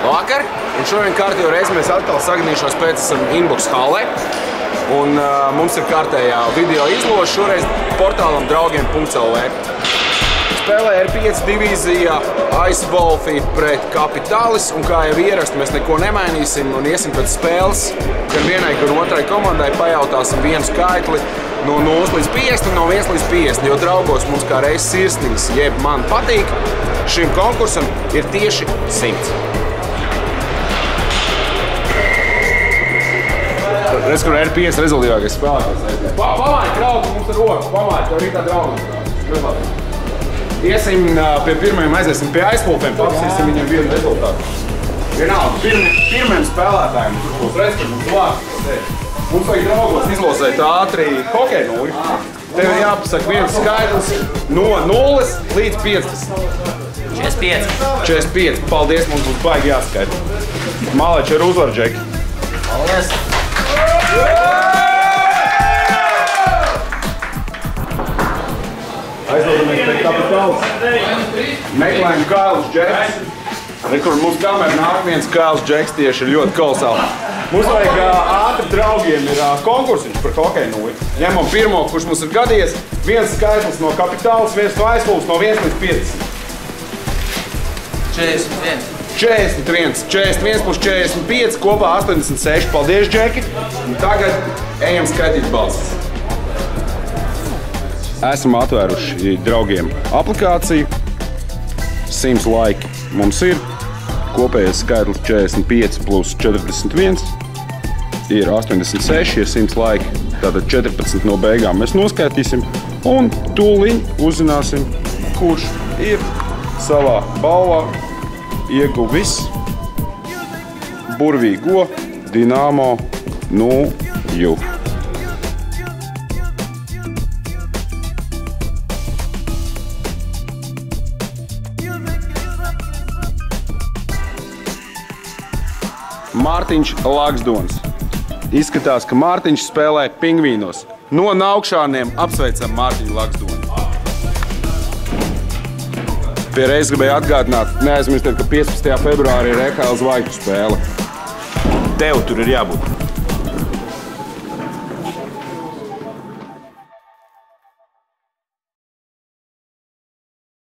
Vakar, un šodien kārtējo reizi mēs atkal sagadījušos pēc Inbox hallē. Un mums ir kārtējā video izloža šoreiz portālam draugiem.lv. Spēlē R5 divīzijā Ice Wolfi pret Capitalis, un kā jau ierast, mēs neko nemainīsim un iesim pēc spēles. Gan vienai, gan otrai komandai pajautāsim vienu skaitli no 0 līdz 50 un no 1 līdz 50, jo draugos mums kā reiz sirsnīgs, jeb man patīk, šim konkursam ir tieši 100. Redz, kur R5 rezultīvākais spēlētājs. Pamāji, draugi, mums ir roka, pamāji, tev rītā draugi. Iesim pie pirmajiem, aiziesim pie Ice Wolfiem, paprasīsim viņiem vienu rezultātu. Vienalga, pirmajiem spēlētājiem, tur būs redz, kur mums vārds. Mums vajag draugos izlozēt ātri hokeja nūri. Tev ir jāpasaka viens skaitlis no 0 līdz 50. 45. 45. Paldies, mums būs baigi jāskaita. Mālēči ar uzvaru, Džeki. Paldies. Aizdodamies pēc Capitalis. Meklējam Kails Džeks. Kur mums kamēr nāk viens Kails Džeks tieši ir ļoti kolosāli. Mums vajag ātri draugiem ir konkursiņš par hokeja nūri. Ņemam pirmo, kurš mums ir gadījies. Viens skaitlis no Capitalis, viens no Ice Wolfs no 1 līdz 50. 41. 41 plus 45, kopā 86. Paldies, Džeki. Un tagad ejam skaitīt balsis. Esam atvēruši draugiem aplikāciju. 100 laiki mums ir. Kopējais skaitlis 45 plus 41 ir 86, ir 100 laiki. Tātad 14 no beigām mēs noskaitīsim un tūliņ uzzināsim, kurš ir savā balvā ieguvis burvīgo Dinamo Nūju. Mārtiņš Laksdons. Izskatās, ka Mārtiņš spēlē Pingvīnos. No Naukšāniem apsveicam Mārtiņu Laksdonu. Pie reizes gribēju atgādināt, neaizmirstiet, ka 15. februārī ir EHL zvaigžņu spēle. Tev tur ir jābūt.